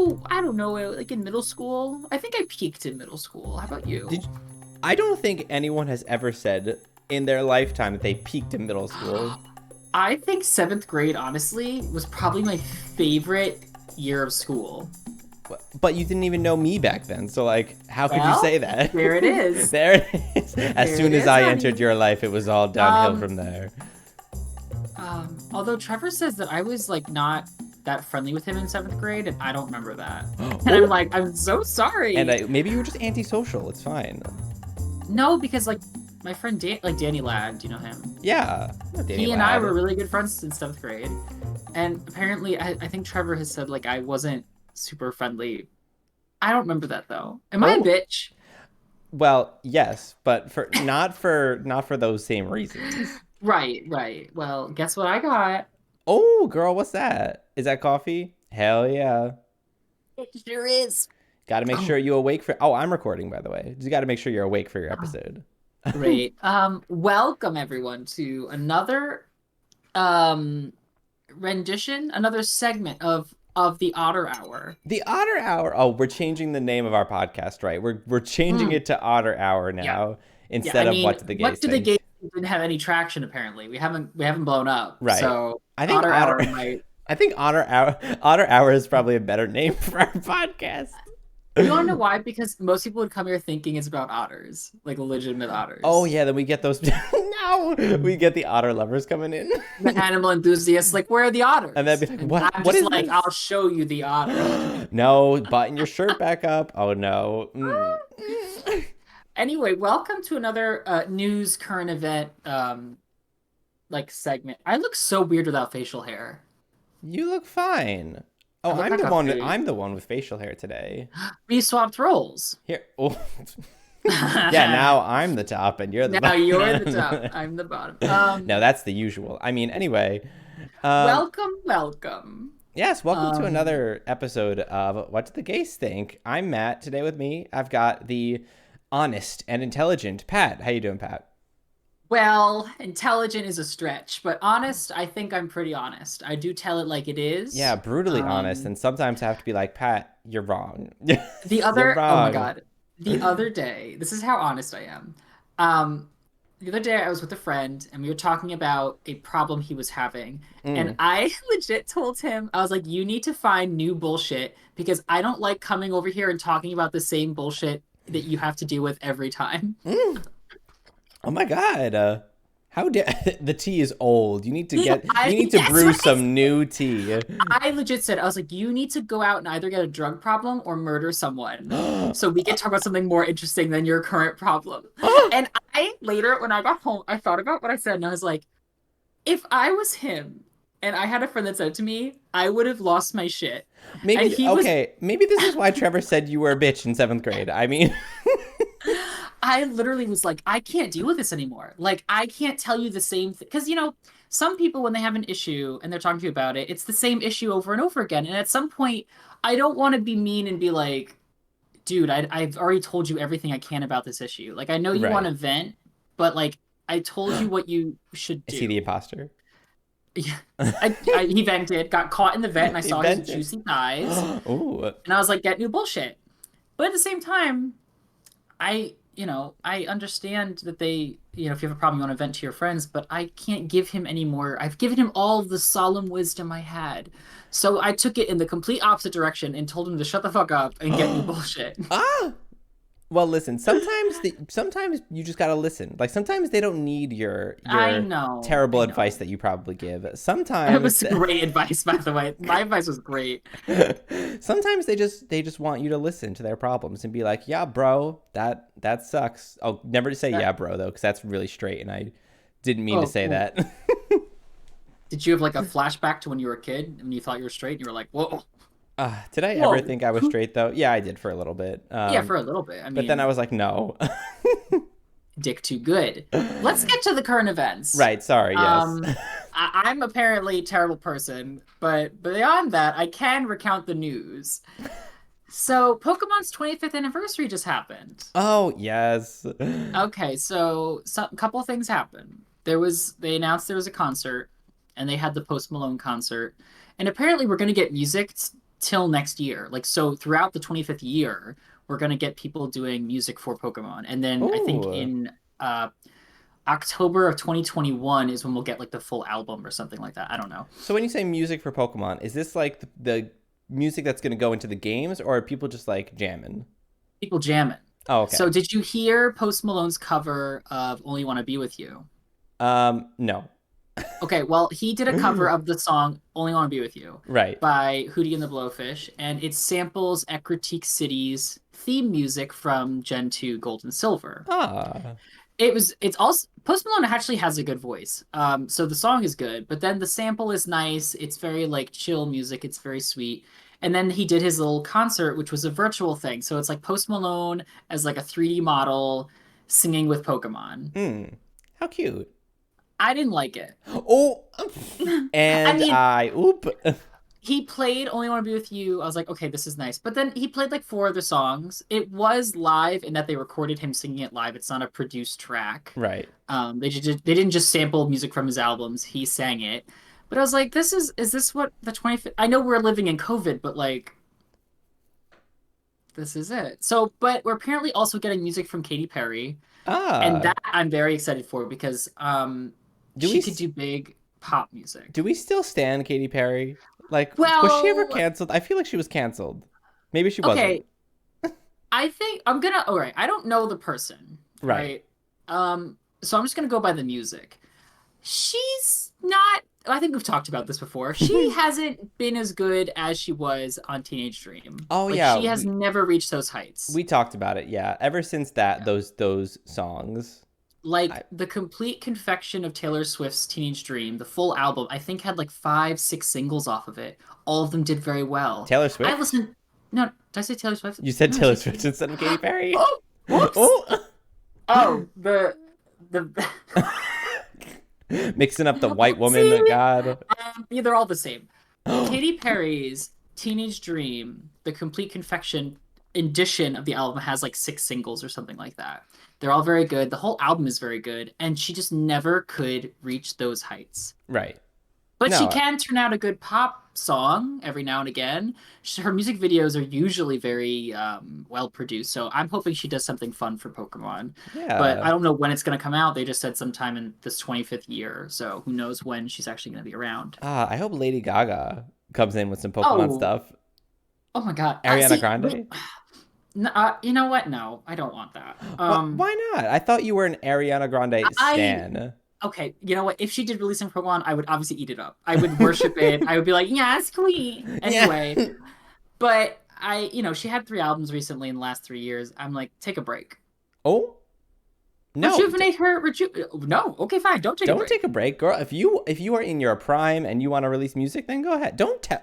Oh, I don't know, like in middle school. I think I peaked in middle school. How about you? Did I don't think anyone has ever said in their lifetime that they peaked in middle school. I think seventh grade, honestly, was probably my favorite year of school. But you didn't even know me back then, so like, how could you say Well, that? there it is. There it is. As There soon it as is, I honey. entered your life, it was all downhill Um, from there. although Trevor says that I was like not that friendly with him in seventh grade, and I don't remember that. And I'm Oh, like, I'm so and sorry. maybe you were just antisocial. It's fine. No, because like my friend like Danny Ladd, do you know him? Yeah, Danny He and I were Ladd. really good friends since seventh grade. And apparently, I think Trevor has said like I wasn't super friendly. I don't remember that though. Am I a Oh, bitch? well, yes, but for not for those same reasons. Right, right. Well, guess what I got? Oh, girl, what's that? Is that coffee? Hell yeah. It sure is. Got to make Oh, sure you awake for. Oh, I'm recording, by the way. You got to make sure you're awake for your episode. great. Welcome everyone to another um rendition, another segment of the Otter Hour. The Otter Hour. Oh, we're changing the name of our podcast, right? We're changing Mm, it to Otter Hour yeah, now yeah. I instead of mean, what did the gays what do the gays think? didn't have any traction apparently. We haven't blown up. Right. So I think Otter Otter. Hour might. I think Otter Hour is probably a better name for our podcast. You want to know why? Because most people would come here thinking it's about otters, like legitimate Oh otters. yeah, then we get those. No, we get the otter lovers coming in, The animal enthusiasts, like, where are the and then otters? be like, And "What? I'm What just is like, I'll this?" show you the otter. No, button your shirt back up. Oh no. Anyway, welcome to another news current event like segment. I look so weird without facial hair. You look fine. I Oh, look I'm like the a one. fake. I'm the one with facial hair today. We swapped roles. Here. Oh. Yeah. Now I'm the top, and you're the Now you're the top. bottom. I'm the bottom. No, that's the usual. I mean, anyway. Um. Welcome, welcome. Yes. Welcome to Um, another episode of What Do the Gays Think? I'm Matt. Today with me, I've got the honest and intelligent Pat. How you doing, Pat? well, intelligent is a stretch, but honest, I think I'm pretty honest. I do tell it like it Yeah, is. brutally honest, Um, and sometimes I have to be like, Pat, you're wrong. the You're oh my wrong. God, the other day, this is how honest I am. Um, the other day I was with a friend and we were talking about a problem he was having. And Mm. I legit told him, I was like, you need to find new bullshit because I don't like coming over here and talking about the same bullshit that you have to deal with every time. Mm. Oh my God. How dare the tea is old. You need to Yes, brew right. some new tea. I legit said, I was like, you need to go out and either get a drug problem or murder someone so we can talk about something more interesting than your current problem. And I later, when I got home, I thought about what I said and I was like, if I was him and I had a friend that said to me, I would have lost my shit. And Maybe he was, okay, maybe this is why Trevor said you were a bitch in 7th grade. I mean, I literally was like, I can't deal with this anymore. Like, I can't tell you the same thing. Because, some people, when they have an issue and they're talking to you about it, it's the same issue over and over again. And at some point, I don't want to be mean and be like, dude, I've already told you everything I can about this issue. Like, I know you want right. to vent, but like, I told you what you should Is he the do. imposter? Yeah. He vented, got caught in the vent, and I He saw his vented. juicy thighs. Ooh. And I was like, get new bullshit. But at the same time, I understand that if you have a problem, you want to vent to your friends, but I can't give him any more. I've given him all of the solemn wisdom I had. So I took it in the complete opposite direction and told him to shut the fuck up and get new bullshit. Ah. Well, listen. Sometimes you just gotta listen. Like sometimes they don't need your I your know, terrible I advice know. that you probably give. It Sometimes was great advice, by the way. My advice was great. sometimes they just want you to listen to their problems and be like, yeah, bro, that sucks. Oh, never to say That, yeah, bro, though, because that's really straight, and I didn't mean to oh, say oh, that. did you have like a flashback to when you were a kid and you thought you were straight and you were like, whoa, Did I ever whoa? think I was straight though? Yeah, I did for a little bit. Yeah, for a little bit. I But then I mean, was like, no. dick too good. Let's get to the current events. Right. Sorry. Yes. Um, I'm apparently a terrible person, but beyond that, I can recount the news. So, Pokemon's 25th anniversary just happened. Oh yes. Okay, so a couple of things happened. They announced there was a concert, and they had the Post Malone concert, and apparently we're gonna get music till next year. Like so throughout the 25th year, we're gonna get people doing music for Pokemon. And then I think Ooh. in uh October of 2021 is when we'll get like the full album or something like that. I don't know. So when you say music for Pokemon, is this like the music that's going to go into the games, or are people just like jamming? People jamming. Oh, So okay. did you hear Post Malone's cover of Only Wanna Be With You? No. Okay, well, he did a cover of the song Only Wanna Be With You Right. by Hootie and the Blowfish, and it samples Ecruteak City's theme music from Gen 2 Gold and Silver. Ah, It's also Post Malone actually has a good voice. So the song is good, but then the sample is nice. It's very like chill music. It's very sweet. And then he did his little concert, which was a virtual thing. So it's like Post Malone as like a 3D model singing with Pokemon. hmm. How cute. I didn't like it. Oh, I and mean, oop. he played Only Want to Be With You. I was like, okay, this is nice. But then he played like four other songs. It was live in that they recorded him singing it live. It's not a produced track. Right. They didn't just sample music from his albums. He sang it. But I was like, is this what the 25th? I know we're living in COVID, but like this is it. So, but we're apparently also getting music from Katy Perry, and Ah, that I'm very excited for because do we she could do big pop music. do we still stand Katy Perry? Like, was she ever Well, canceled? I feel like she was canceled. Maybe she wasn't. okay, I think I'm gonna. All right, I don't know the person, Right. right? So I'm just gonna go by the music. She's not. I think we've talked about this before. She hasn't been as good as she was on Teenage Dream. Oh Like yeah, she has never reached those heights. we talked about it. Yeah, ever since that Yeah. those songs. I Like the complete confection of Taylor Swift's Teenage Dream, the full album, I think had like five, six singles off of it. All of them did very well. Taylor I Swift? listened. No, did I say Taylor Swift? You said No, I Taylor said Swift Taylor. instead of Katy Perry. Oh, whoops. Oh, Oh, the mixing up the white woman. Oopsie. God. Yeah, they're all the same. Katy Perry's Teenage Dream, the complete confection edition of the album has like six singles or something like that. They're all very good. The whole album is very good, and she just never could reach those heights. Right. But she No. can turn out a good pop song every now and again. Her music videos are usually very well produced, so I'm hoping she does something fun for Pokemon. But Yeah. I don't know when it's going to come out. They just said sometime in this 25th year, so who knows when she's actually going to be around. I hope Lady Gaga comes in with some Pokemon Oh, stuff. oh my God. Ariana See, Grande? you know what? No, I don't want that. Why not? I thought you were an Ariana Grande I stan. okay. You know what? If she did release some Pokemon, I would obviously eat it up. I would worship it. I would be like, yes, queen. Yeah. Anyway, but she had three albums recently in the last 3 years. I'm like, take a break. Oh, no. Rejuvenate her. No, okay, fine. Don't take a Don't break. take a break, girl. If you are in your prime and you want to release music, then go ahead. Don't tell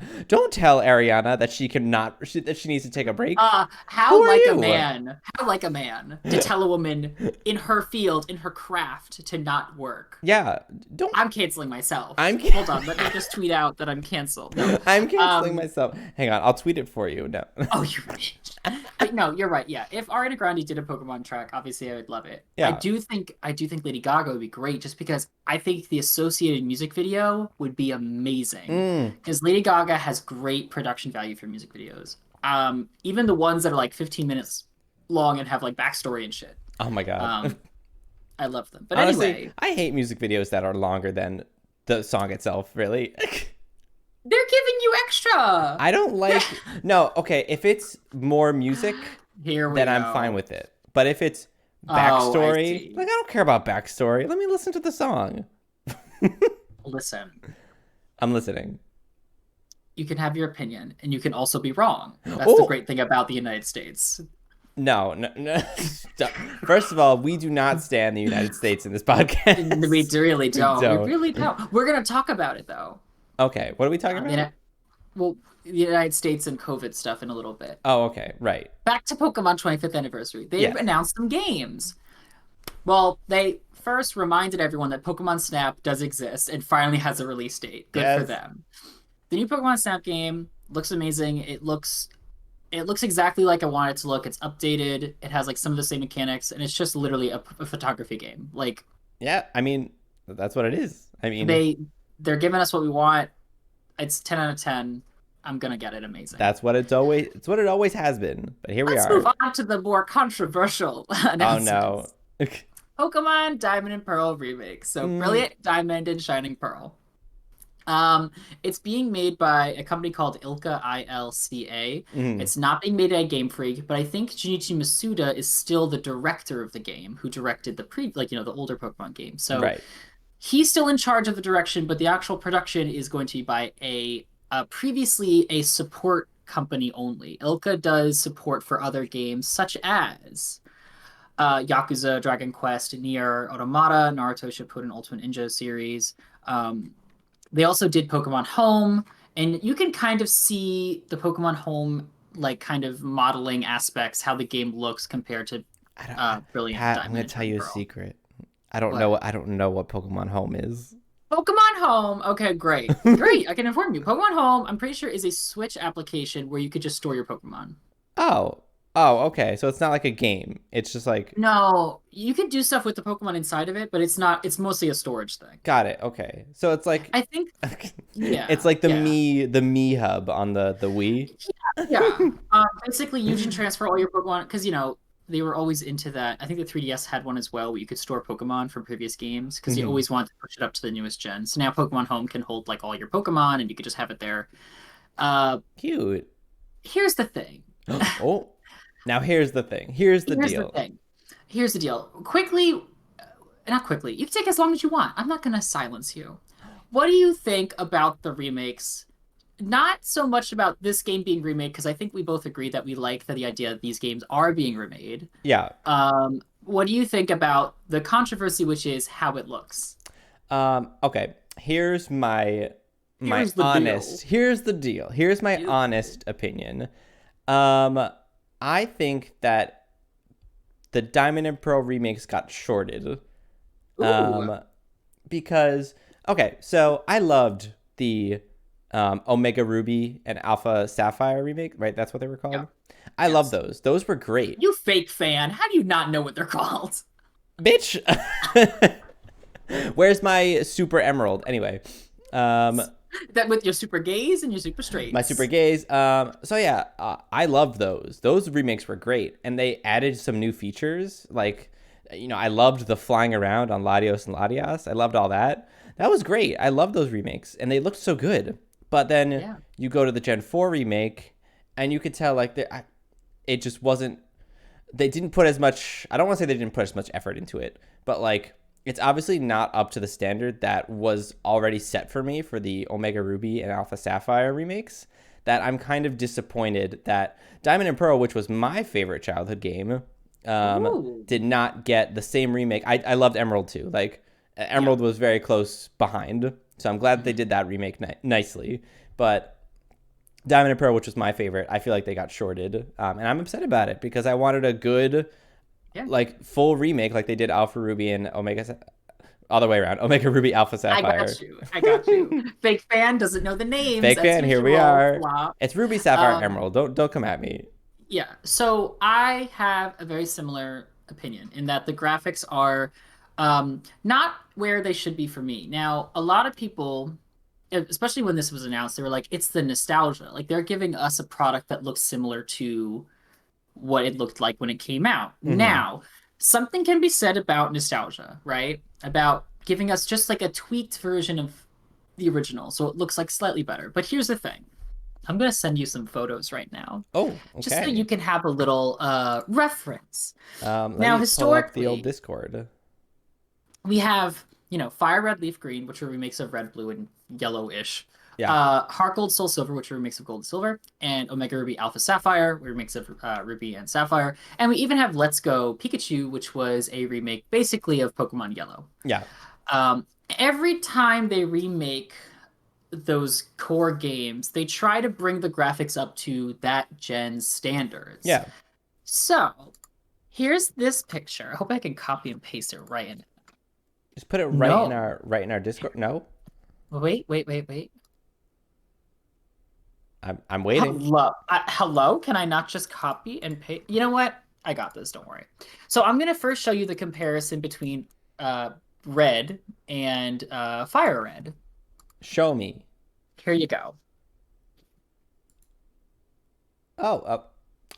Ariana that that she needs to take a break. Who How are like a you? man? How like a man to tell a woman in her field, in her craft, to not work? Yeah, don't. I'm canceling myself. I'm Hold on, let me just tweet out that I'm canceled. No. I'm canceling Um, myself. Hang on, I'll tweet it for you. No. oh, you bitch. But no, you're right. Yeah, if Ariana Grande did a Pokemon track, obviously I would love it. Yeah. I do think Lady Gaga would be great, just because I think the associated music video would be amazing. Mm. Because Lady Gaga has great production value for music videos. Even the ones that are like 15 minutes long and have like backstory and shit. Oh my god. Um, I love them. But Honestly, anyway, I hate music videos that are longer than the song itself. Really. they're giving you extra. I don't like. No. Okay. If it's more music, Here we then go. I'm fine with it. But if it's Oh, I backstory, see. like I don't care about backstory. Let me listen to the song. Listen, I'm listening. you can have your opinion, and you can also be wrong. That's the Oh great thing about the United States. no, no, no. Stop. First of all, we do not stand the United States in this podcast. We really don't. don't. We really don't. We're gonna talk about it though. Okay, what are we talking I about? mean, well, the United States and COVID stuff in a little bit. Oh, okay, right. Back to Pokemon 25th anniversary. They've Yes. announced some games. Well, they first reminded everyone that Pokemon Snap does exist and finally has a release date. Good for Yes. them. The new Pokemon Snap game looks amazing. It looks exactly like I want it to look. It's updated. It has like some of the same mechanics, and it's just literally a photography game. Like Yeah, I mean, that's what it is. I mean, they're giving us what we want. It's 10 out of 10. I'm gonna get it. Amazing. That's what it's what it always has been. But here we Let's move are. on to the more controversial Oh no. announcements. Pokemon Diamond and Pearl remake. So Mm, Brilliant Diamond and Shining Pearl. Um, it's being made by a company called Ilka ILCA. mm, It's not being made by Game Freak, but I think Junichi Masuda is still the director of the game, who directed the older Pokemon game. So right. he's still in charge of the direction, but the actual production is going to be by previously a support company only. Ilka does support for other games such as Yakuza, Dragon Quest, Nier Automata, Naruto Shippuden Ultimate Ninja series. Um, they also did Pokemon Home, and you can kind of see the Pokemon Home like kind of modeling aspects, how the game looks compared to Brilliant Pat, I'm Diamond gonna and tell Shining you a Pearl. secret. What? I don't know what Pokemon Home is. Pokemon Home. Okay, great. Great. I can inform you. Pokemon Home, I'm pretty sure, is a Switch application where you could just store your Pokemon. Oh. Oh, okay. So it's not like a game. It's just like No, you can do stuff with the Pokemon inside of it, but it's mostly a storage thing. got it. Okay. So it's like I think, it's yeah, like yeah. the Me hub on the Wii. Yeah. Basically, you can transfer all your Pokemon because they were always into that. I think the 3DS had one as well, where you could store Pokemon from previous games because they Mhm. always wanted to push it up to the newest gen. So now Pokemon Home can hold like all your Pokemon, and you could just have it there. Uh, Cute. here's the thing. Oh. Now here's the thing. Here's the Here's the deal. thing. Here's the deal. Quickly, not quickly. You can take as long as you want. I'm not gonna silence you. What do you think about the remakes? Not so much about this game being remade because I think we both agree that we like the idea that these games are being remade. Yeah. What do you think about the controversy, which is how it looks? Okay. Here's my Here's the honest. deal. Here's the deal. Here's my honest opinion. Um, I think that the Diamond and Pearl remakes got shorted. Ooh, Um, because okay, so I loved the Omega Ruby and Alpha Sapphire remake, right? That's what they were yeah, called. I love yes. those. Those were great. You fake fan. How do you not know what they're called? Bitch. Where's my Super Emerald? Anyway, um, That with your super gays and your super my Super straights. Gaze. So yeah, I loved those. Those remakes were great, and they added some new features. Like, I loved the flying around on Latios and Latias. I loved all that. That was great. I loved those remakes, and they looked so good. But then Yeah. you go to the Gen 4 remake, and you could tell like it just wasn't. They didn't put as much. I don't want to say they didn't put as much effort into it, but like it's obviously not up to the standard that was already set for me for the Omega Ruby and Alpha Sapphire remakes. That I'm kind of disappointed that Diamond and Pearl, which was my favorite childhood game, Ooh. did not get the same remake. I loved Emerald too. Like Yeah. Emerald was very close behind, so I'm glad that they Mhm. did that remake nicely. But Diamond and Pearl, which was my favorite, I feel like they got shorted, and I'm upset about it because I wanted a good, Yeah. like full remake, like they did Alpha Ruby and Omega, all the way around, Omega Ruby Alpha I Sapphire. got you. I got you. Fake fan doesn't know the names Fake as fan, here we usual. are. Flop. It's Ruby Sapphire Um, Emerald. Don't come at me. yeah. So I have a very similar opinion in that the graphics are not where they should be for me. Now, a lot of people, especially when this was announced, they were like, it's the nostalgia. Like they're giving us a product that looks similar to what it looked like when it came out. Mm-hmm. Now, something can be said about nostalgia, right? About giving us just like a tweaked version of the original, so it looks like slightly better. But here's the thing. I'm going to send you some photos right now, Oh, just so you okay. can have a little reference. Let Now, me pull up the old historically, Discord. we have, Fire Red Leaf Green, which are remakes of Red, Blue, and Yellowish. Yeah, Heart Gold Soul Silver, which are remakes of Gold and Silver, and Omega Ruby Alpha Sapphire, remakes of Ruby and Sapphire. And we even have Let's Go Pikachu, which was a remake basically of Pokemon Yellow. yeah, Um, every time they remake those core games, they try to bring the graphics up to that gen's standards. yeah. So here's this picture. I hope I can copy and paste it right in. Just put it No. right in our Discord. No, Wait, wait, wait, wait. I'm waiting. Hello? Can I not just copy and paste? You know what? I got this. Don't worry. So I'm gonna first show you the comparison between uh, red and fire red. Show me. Here you go. Oh,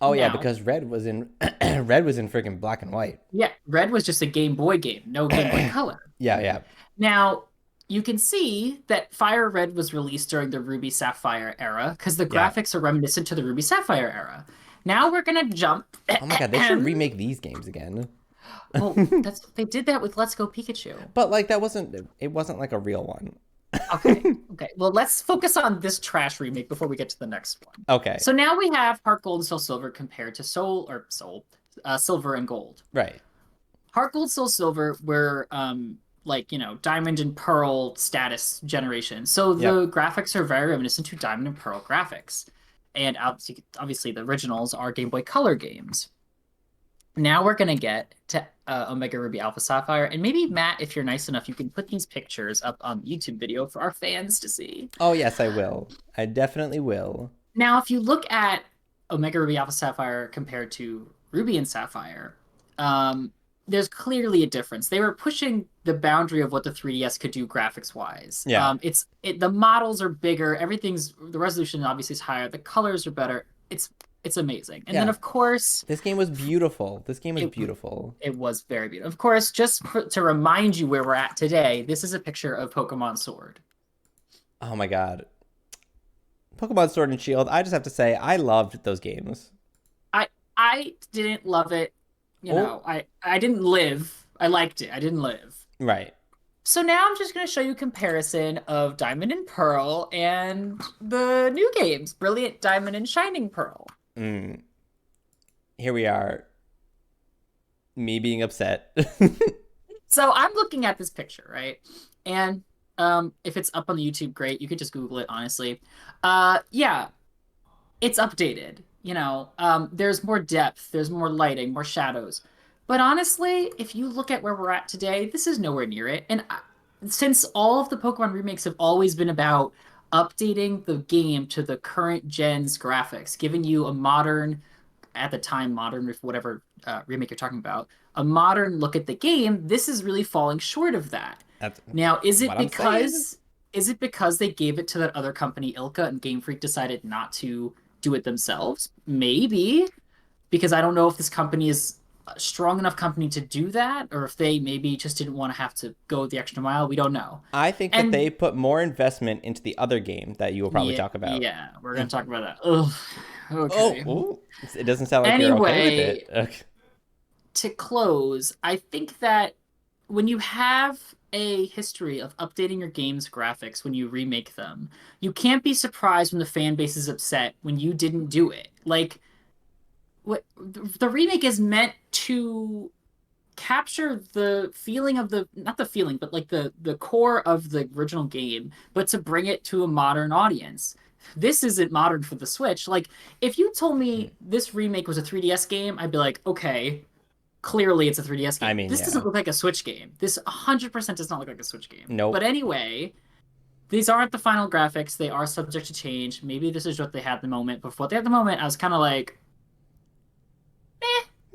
oh yeah, Now, because red was in red was in freaking black and white. yeah, Red was just a Game Boy game, no Game Boy Color. Yeah, yeah, Now, you can see that Fire Red was released during the Ruby Sapphire era because the yeah. graphics are reminiscent to the Ruby Sapphire era. Now we're gonna jump. Oh my god, they should remake these games again. Well, that's they did that with Let's Go Pikachu. But like that wasn't it wasn't like a real one. Okay. Okay. Well, let's focus on this trash remake before we get to the next one. Okay. So now we have Heart Gold and Soul Silver compared to Silver and Gold. Right. Heart Gold, Soul Silver were like, Diamond and Pearl status generation. So the Yep. graphics are very reminiscent to Diamond and Pearl graphics. And obviously the originals are Game Boy Color games. Now we're gonna get to Omega Ruby Alpha Sapphire, and maybe Matt, if you're nice enough, you can put these pictures up on YouTube video for our fans to see. Oh yes, I will. I definitely will. Now, if you look at Omega Ruby Alpha Sapphire compared to Ruby and Sapphire, there's clearly a difference. They were pushing the boundary of what the 3DS could do graphics wise. Yeah. The models are bigger, the resolution obviously is higher, the colors are better. It's amazing. And then Yeah. of course, This game was beautiful. This game was it, beautiful. it was very beautiful. Of course, to remind you where we're at today, this is a picture of Pokemon Sword. Oh my god. Pokemon Sword and Shield, I just have to say I loved those games. I didn't love it. Oh, I didn't live. I liked it. I didn't live. right. So now I'm just going to show you a comparison of Diamond and Pearl and the new games, Brilliant Diamond and Shining Pearl. Mm. Here we are. Me being upset. So I'm looking at this picture, right? And if it's up on the YouTube, great. You could just Google it, honestly. Yeah, it's updated. There's more depth, there's more lighting, more shadows. But honestly, if you look at where we're at today, this is nowhere near it. And since all of the Pokemon remakes have always been about updating the game to the current gen's graphics, giving you a modern, at the time, modern with whatever remake you're talking about, a modern look at the game, this is really falling short of that. That's Now, what I'm saying. is it because they gave it to that other company, Ilka, and Game Freak decided not to do it themselves? Maybe, because I don't know if this company is a strong enough company to do that, or if they maybe just didn't want to have to go the extra mile. We don't know. I think that And they put more investment into the other game that you will probably yeah, talk about. yeah, we're gonna talk about that. Ugh. Oh, Okay. ooh. It doesn't sound like you're okay with Anyway, it. Okay. to close, I think that when you have a history of updating your game's graphics when you remake them, you can't be surprised when the fan base is upset when you didn't do it. Like, what the remake is meant to capture the feeling of the not the feeling, but like the core of the original game, but to bring it to a modern audience. This isn't modern for the Switch. Like, if you told me this remake was a 3DS game, I'd be like, okay, clearly it's a 3DS I game. mean, This yeah. doesn't look like a Switch game. This 100% does not look like a Switch game. Nope. But anyway, these aren't the final graphics. They are subject to change. Maybe this is what they had at the moment. But for what they had at the moment, I was kind of like,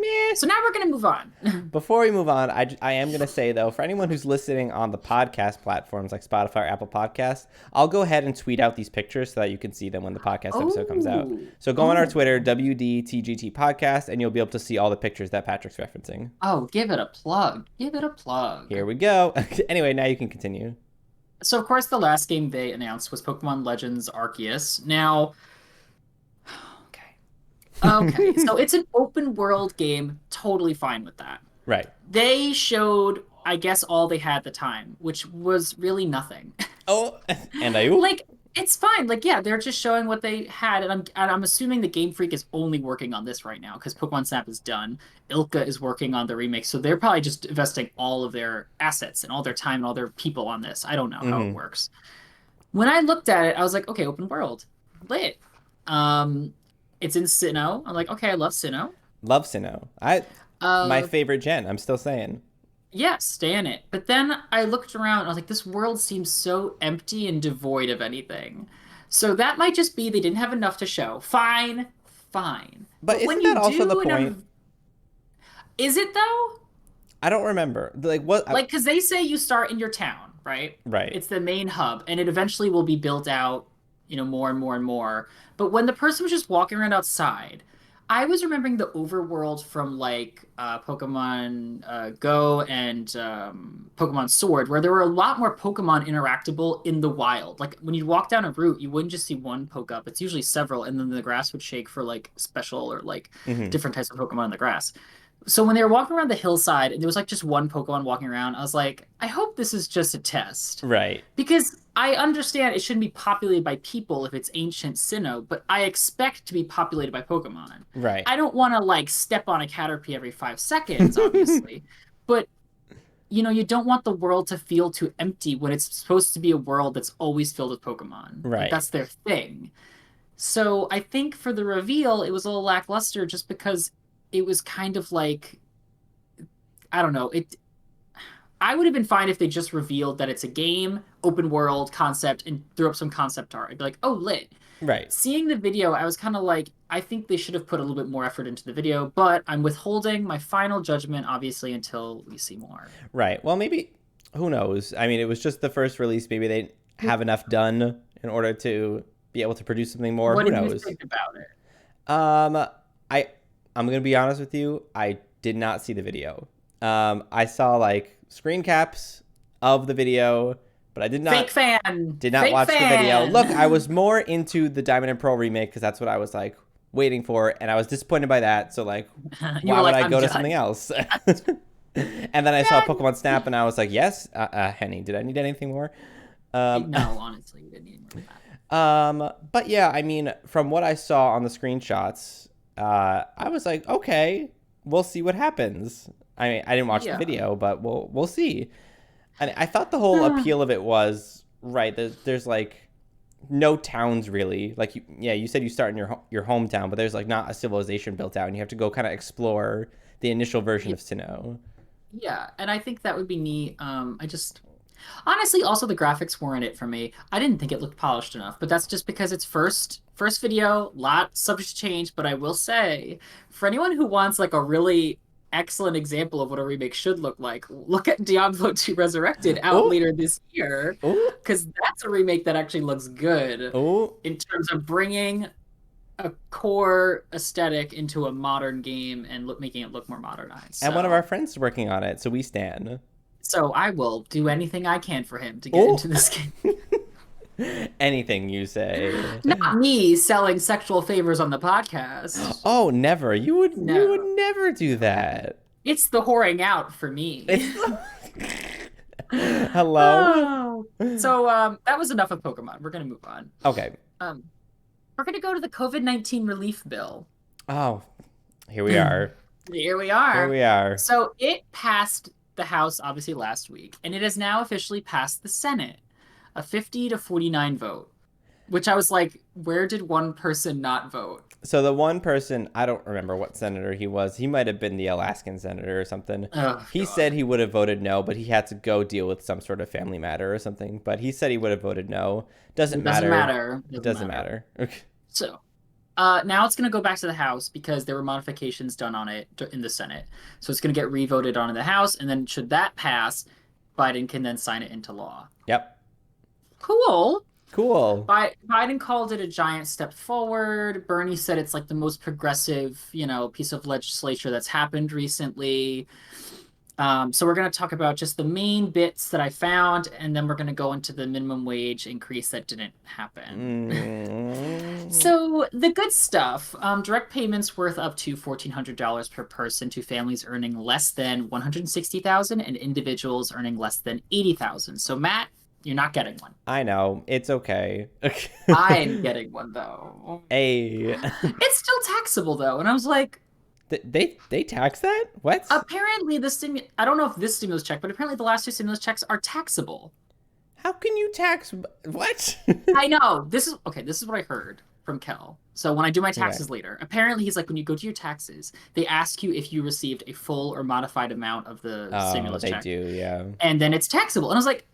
Meh. so now we're going to move on. Before we move on, I am going to say, though, for anyone who's listening on the podcast platforms like Spotify or Apple Podcasts, I'll go ahead and tweet out these pictures so that you can see them when the podcast episode comes out. Oh. So go on our Twitter, WDTGT Podcast, and you'll be able to see all the pictures that Patrick's referencing. Oh, give it a plug. Give it a plug. Here we go. Anyway, now you can continue. So, of course, the last game they announced was Pokemon Legends Arceus. Now, okay, so it's an open world game. Totally fine with that. Right. They showed, I guess, all they had at the time, which was really nothing. Oh, and I Like, it's fine. Like, yeah, they're just showing what they had, and I'm assuming the Game Freak is only working on this right now because Pokemon Snap is done. Ilka is working on the remake, so they're probably just investing all of their assets and all their time and all their people on this. I don't know how it works. When I looked at it, I was like, okay, open world, lit. It's in Sinnoh. I'm like, okay, I love Sinnoh. Love Sinnoh. My favorite gen. I'm still saying. Yeah, stay in it. But then I looked around and I was like, this world seems so empty and devoid of anything. So that might just be they didn't have enough to show. Fine, fine. But when isn't you that also the do point? Is it though? I don't remember. Like what? Like, because they say you start in your town, right? Right. It's the main hub, and it eventually will be built out, more and more and more. But when the person was just walking around outside, I was remembering the overworld from like Pokemon Go and Pokemon Sword, where there were a lot more Pokemon interactable in the wild. Like when you walk down a route, you wouldn't just see one poke up; it's usually several, and then the grass would shake for like special or like Hmm. different types of Pokemon in the grass. So when they were walking around the hillside and there was like just one Pokemon walking around, I was like, I hope this is just a test. Right. Because I understand it shouldn't be populated by people if it's ancient Sinnoh, but I expect to be populated by Pokemon. Right. I don't want to like step on a Caterpie every 5 seconds, obviously. But you don't want the world to feel too empty when it's supposed to be a world that's always filled with Pokemon. Like Right. that's their thing. So I think for the reveal, it was a little lackluster just because it was kind of like I don't know. I would have been fine if they just revealed that it's a game, open world concept, and threw up some concept art. I'd be like, oh, lit. Right. Seeing the video, I was kind of like, I think they should have put a little bit more effort into the video, but I'm withholding my final judgment, obviously, until we see more. Right. Well, maybe, who knows? I mean, it was just the first release. Maybe they didn't have enough done in order to be able to produce something more. What Who did you knows? think about it? Um, I I'm gonna be honest with you. I did not see the video. I saw like screen caps of the video, but I Fake fan! did not Fake watch the video. Look, I fan! was more into the Diamond and Pearl remake because that's what I was like waiting for, and I was disappointed by that. So like, You why were would like, I I'm go to done. something else? And then I saw Done. Pokemon Snap, and I was like, yes, Henny, did I need anything more? Um, No, honestly, you didn't need more than that. but yeah, I mean, from what I saw on the screenshots, I was like, okay, we'll see what happens. I mean, I didn't watch the Yeah. video, but we'll see. And I thought the whole appeal of it was right. There's like no towns really. Like yeah, you said you start in your hometown, but there's like not a civilization built out, and you have to go kind of explore the initial version of Sinnoh. Yeah, and I think that would be neat. I just honestly also the graphics weren't it for me. I didn't think it looked polished enough, but that's just because it's first video, lot subject to change, but I will say for anyone who wants like a really excellent example of what a remake should look like, look at Diablo 2 Resurrected out Oh, later this year oh, because that's a remake that actually looks good oh! in terms of bringing a core aesthetic into a modern game and making it look more modernized. And one of our So friends is working on it, so we stand. So I will do anything I can for him to get Oh, into this game. anything you say. Not me selling sexual favors on the podcast. Oh, never. You would No. never do that. It's the whoring out for me. It's hello. Oh. So that was enough of Pokemon. We're gonna move on. Okay. Um we're gonna go to the COVID-19 relief bill. Oh, here we are. Here we Here are. we are. So it passed the House obviously last week, and it has now officially passed the Senate. A 50 to 49 vote. Which I was like, where did one person not vote? So the one person, I don't remember what senator he was. He might have been the Alaskan senator or something. Oh He said God. he would have voted no, but he had to go deal with some sort of family matter or something. But he said he would have voted no. Doesn't It doesn't matter. matter. It Doesn't doesn't matter. matter. Okay. So, now it's going to go back to the House because there were modifications done on it in the Senate. So it's going to get revoted on in the House, and then should that pass, Biden can then sign it into law. Yep. Cool. Cool. Biden called it a giant step forward. Bernie said it's like the most progressive, piece of legislature that's happened recently. So we're going to talk about just the main bits that I found, and then we're going to go into the minimum wage increase that didn't happen. Mm. So the good stuff, direct payments worth up to $1,400 per person to families earning less than 160,000 and individuals earning less than 80,000. So Matt, you're not getting one. I know. It's okay. I'm getting one though. Hey. It's still taxable though, and I was like, They tax that? What? apparently I don't know if this stimulus check, but apparently the last two stimulus checks are taxable. How can you tax what? I know. This is what I heard from Kel. So when I do my taxes Okay. later, apparently he's like, when you go to your taxes, they ask you if you received a full or modified amount of the Oh, stimulus they check, do, yeah. and then it's taxable. And I was like,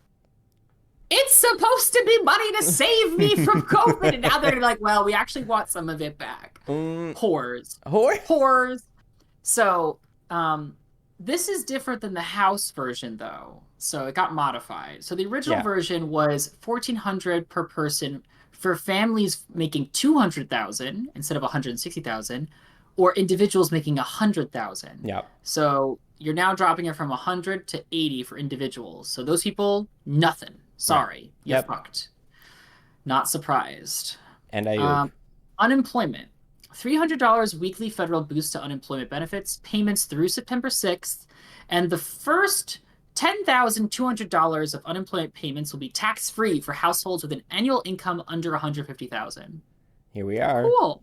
it's supposed to be money to save me from COVID, and now they're like, well, we actually want some of it back. Mm, Whores, whore? whores. So, this is different than the House version, though. So it got modified. So the original Yeah. version was 1,400 per person for families making 200,000 instead of 160,000, or individuals making 100,000. Yeah. So you're now dropping it from 100 to 80 for individuals. So those people, nothing. Right. Sorry, you're Yep. fucked. Not surprised. And Ayuk. Um, Unemployment. $300 weekly federal boost to unemployment benefits, payments through September 6th, and the first $10,200 of unemployment payments will be tax-free for households with an annual income under 150,000. Here we are. Cool.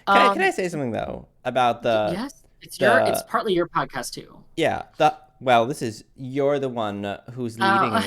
Can I Um, say something though about the yes, it's the partly your podcast too. yeah, this is you're the one who's leading Uh,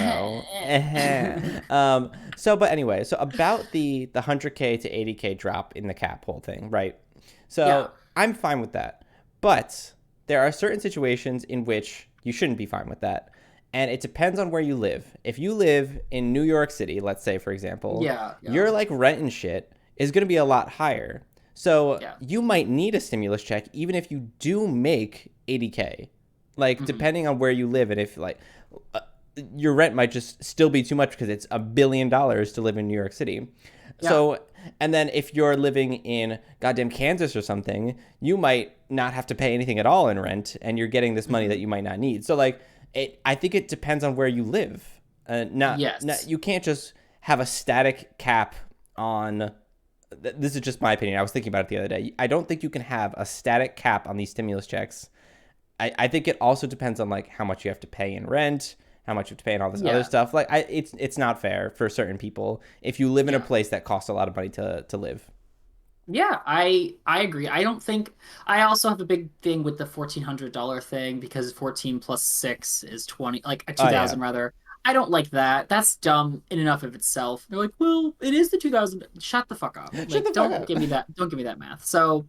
though. But anyway, so about the 100K to 80K drop in the cap whole thing, right? yeah. So I'm fine with that. But there are certain situations in which you shouldn't be fine with that. And it depends on where you live. If you live in New York City, let's say for example, Yeah, yeah, your like rent and shit is going to be a lot higher. So yeah. you might need a stimulus check even if you do make 80K, like Mhm. depending on where you live, and if like uh, your rent might just still be too much because it's $1 billion to live in New York City. Yeah. So, and then if you're living in goddamn Kansas or something, you might not have to pay anything at all in rent, and you're getting this money Mhm. that you might not need. So like I think it depends on where you live. Not Yes. you can't just have a static cap on. This is just my opinion. I was thinking about it the other day. I don't think you can have a static cap on these stimulus checks. I think it also depends on like how much you have to pay in rent, how much you have to pay in all this other Yeah. stuff. Like it's not fair for certain people if you live in a Yeah. place that costs a lot of money to live. Yeah, I agree. I don't think I also have a big thing with the $1,400 thing because 14 plus 6 is 20, like a Oh yeah. 2,000 rather. I don't like that. That's dumb in and of itself. They're like, "Well, it is the 2,000." Shut the fuck up. Shut Like the fuck up. don't give me that math. So,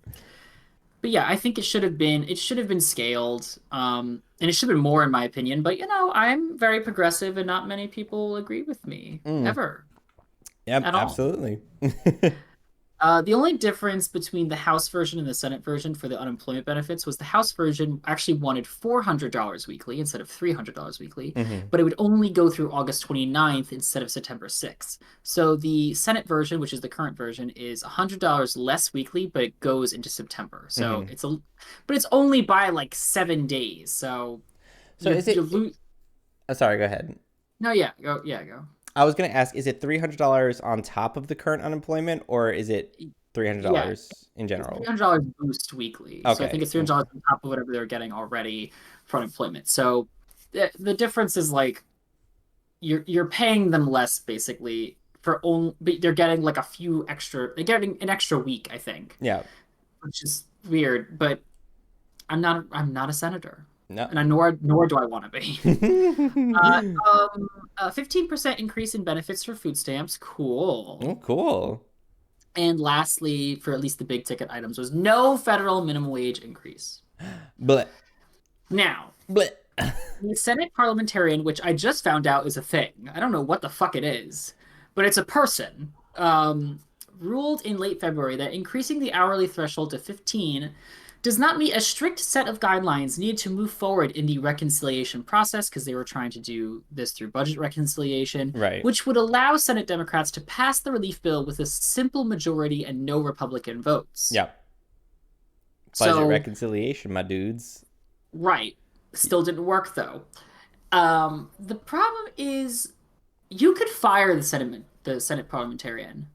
but yeah, I think it should have been scaled. And it should have been more in my opinion, but I'm very progressive and not many people agree with me Mm. ever Yep, at all. absolutely. The only difference between the House version and the Senate version for the unemployment benefits was the House version actually wanted $400 weekly instead of $300 weekly, hmm but it would only go through August 29th instead of September 6th. So the Senate version, which is the current version, is $100 less weekly, but it goes into September. So hmm but it's only by like 7 days. So So is you it? lose. Sorry, go ahead. No, yeah, go. I was gonna ask, is it $300 on top of the current unemployment, or is it three hundred Yeah, dollars in it's three general? hundred dollars boost weekly. So I think Okay. it's $300 on top of whatever they're getting already for unemployment. So the difference is like you're paying them less basically for only, but they're getting like a few extra. They're getting an extra week, I think, Yeah. which is weird. But I'm not a senator, No. and I nor do I want to be. Uh, um, a 15% increase in benefits for food stamps. Oh, Cool. cool. And lastly, for at least the big ticket items, was no federal minimum wage increase. But Now, but the Senate parliamentarian, which I just found out is a thing, I don't know what the fuck it is, but it's a person, ruled in late February that increasing the hourly threshold to 15 does not meet a strict set of guidelines needed to move forward in the reconciliation process because they were trying to do this through budget reconciliation, right. which would allow Senate Democrats to pass the relief bill with a simple majority and no Republican votes. Yeah. Budget So, reconciliation, my dudes. right, still didn't work though. The problem is you could fire the Senate parliamentarian.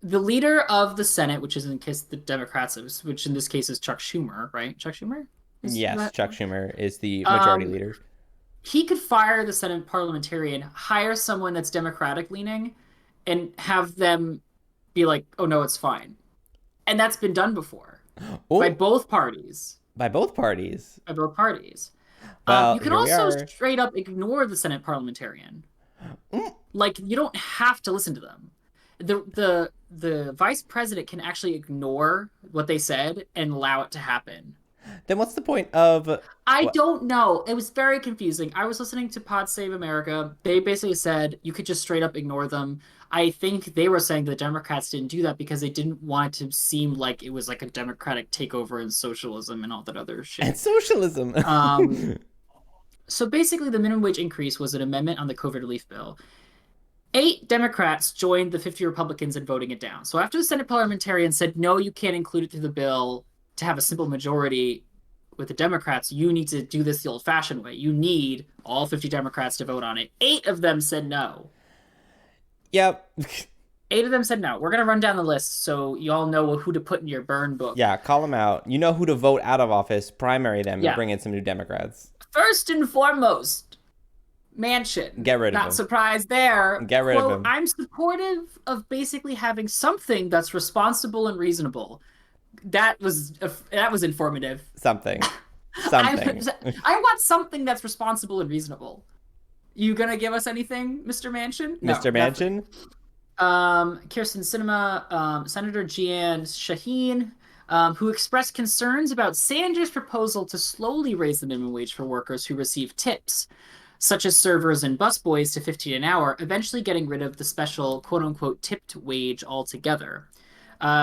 The leader of the Senate, which is in case the Democrats, which in this case is Chuck Schumer, right? Chuck Schumer is Yes, that. Chuck Schumer is the majority Um, leader. he could fire the Senate parliamentarian, hire someone that's Democratic leaning, and have them be like, "Oh no, it's fine," and that's been done before by Oh, both parties. by both parties. By both parties. Well, You can here we also are. straight up ignore the Senate parliamentarian. Mm. Like you don't have to listen to them. The vice president can actually ignore what they said and allow it to happen. Then what's the point of I what? don't know. It was very confusing. I was listening to Pod Save America. They basically said you could just straight up ignore them. I think they were saying the Democrats didn't do that because they didn't want it to seem like it was like a democratic takeover and socialism and all that other And shit. socialism. Um, So basically, the minimum wage increase was an amendment on the COVID relief bill. 8 Democrats joined the 50 Republicans in voting it down. So after the Senate parliamentarians said, no, you can't include it through the bill to have a simple majority with the Democrats, you need to do this the old fashioned way. You need all 50 Democrats to vote on it. 8 of them said no. Yep. 8 of them said no. We're going to run down the list so you all know who to put in your burn book. Yeah, call them out. You know who to vote out of office, primary them, and Yeah. bring in some new Democrats. First and foremost, Manchin. Get rid of Not him. surprised there. Get rid of Quote, him. I'm supportive of basically having something that's responsible and reasonable. That was informative. Something. I Something. I want something that's responsible and reasonable. You gonna give us anything, Mr. Manchin? No, Mr. definitely. Manchin? Kirsten Sinema, Senator Jeanne Shaheen, who expressed concerns about Sanders' proposal to slowly raise the minimum wage for workers who receive tips, such as servers and busboys, to 15 an hour, eventually getting rid of the special quote unquote tipped wage altogether.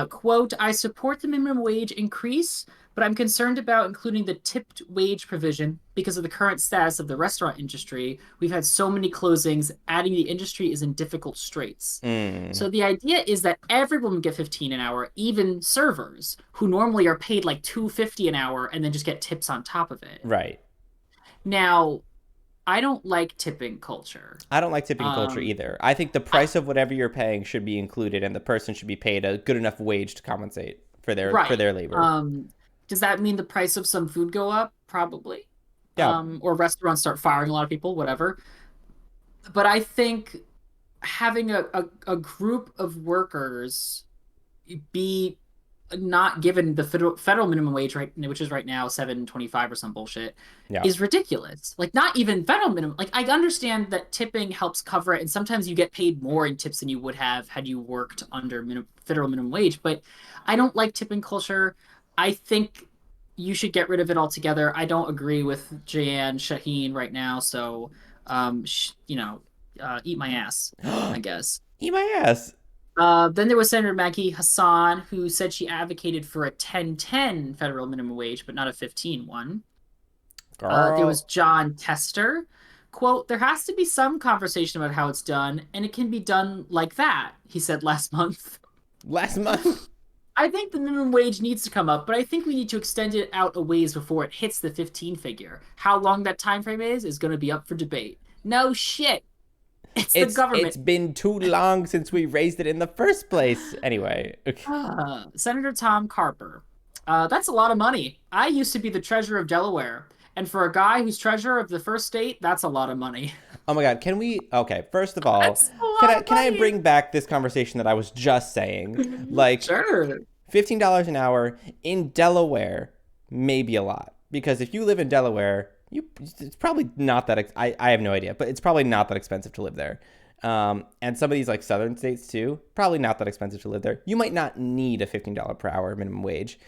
Quote, I support the minimum wage increase, but I'm concerned about including the tipped wage provision because of the current status of the restaurant industry. We've had so many closings, adding the industry is in difficult straits. Mm, So the idea is that everyone would get 15 an hour, even servers who normally are paid like 250 an hour and then just get tips on top of it. right. Now, I don't like tipping culture. I don't like tipping culture Um, either. I think the I, price of whatever you're paying should be included, and the person should be paid a good enough wage to compensate for right. their labor. Does that mean the price of some food go up? Probably. Yeah. Or restaurants start firing a lot of people, whatever. But I think having a group of workers be not given the federal minimum wage, right, which is right now 7.25 or some bullshit, Yeah. is ridiculous. Like not even federal minimum. Like I understand that tipping helps cover it, and sometimes you get paid more in tips than you would have had you worked under federal minimum wage. But I don't like tipping culture. I think you should get rid of it altogether. I don't agree with Jan Shaheen right now, so eat my ass, I guess. Eat my ass. Then there was Senator Maggie Hassan, who said she advocated for a 10-10 federal minimum wage, but not a 15 one. There was Girl. John Tester. Quote, there has to be some conversation about how it's done, and it can be done like that, he said last month. Last month. I think the minimum wage needs to come up, but I think we need to extend it out a ways before it hits the 15 figure. How long that time frame is going to be up for debate. No shit. It's the It's government. been too long since we raised it in the first place. Anyway. Senator Tom Carper. That's a lot of money. I used to be the treasurer of Delaware, and for a guy who's treasurer of the first state, that's a lot of money. Oh my God, can we? Okay, first of all, That's a lot of can I money. bring back this conversation that I was just saying? Like Sure. $15 an hour in Delaware may be a lot because if you live in Delaware, it's probably not that. I have no idea, but it's probably not that expensive to live there. And some of these like southern states too, probably not that expensive to live there. You might not need a $15 per hour minimum wage.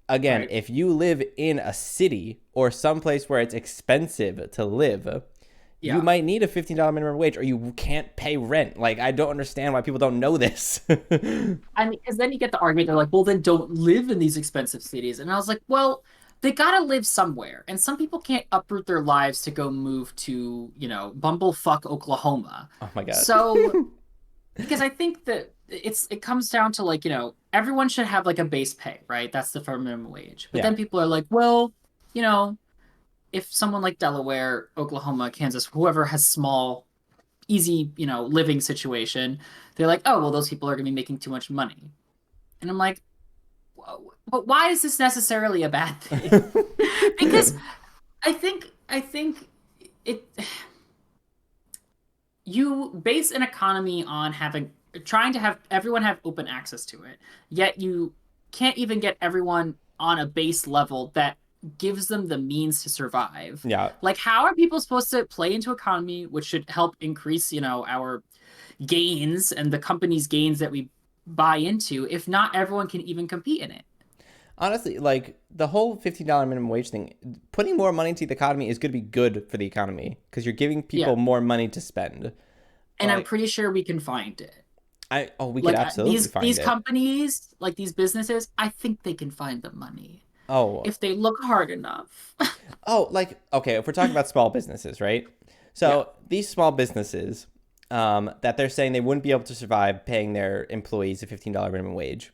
Again, Right. if you live in a city or someplace where it's expensive to live, you Yeah. might need a $15 minimum wage or you can't pay rent. Like, I don't understand why people don't know this. I mean, because then you get the argument, they're like, well, then don't live in these expensive cities. And I was like, well, they gotta live somewhere. And some people can't uproot their lives to go move to, bumblefuck Oklahoma. Oh my God. So, because I think that it comes down to like, everyone should have like a base pay, right? That's the fair minimum wage. But Yeah. then people are like, well, you know, if someone like Delaware, Oklahoma, Kansas, whoever has small, easy, living situation, they're like, oh, well, those people are going to be making too much money. And I'm like, but why is this necessarily a bad thing? Because I think it you base an economy on trying to have everyone have open access to it, yet you can't even get everyone on a base level that gives them the means to survive. Yeah. Like, how are people supposed to play into economy, which should help increase, our gains and the company's gains that we buy into, if not everyone can even compete in it? Honestly, like the whole $15 minimum wage thing, putting more money into the economy is going to be good for the economy because you're giving Yeah. people more money to spend. And I'm Like, pretty sure we can find it. we could Like absolutely these find it. companies, like these businesses, I think they can find the money. Oh, if they look hard enough. oh, like okay, if we're talking about small businesses, right? Yeah. So these small businesses that they're saying they wouldn't be able to survive paying their employees a $15 minimum wage.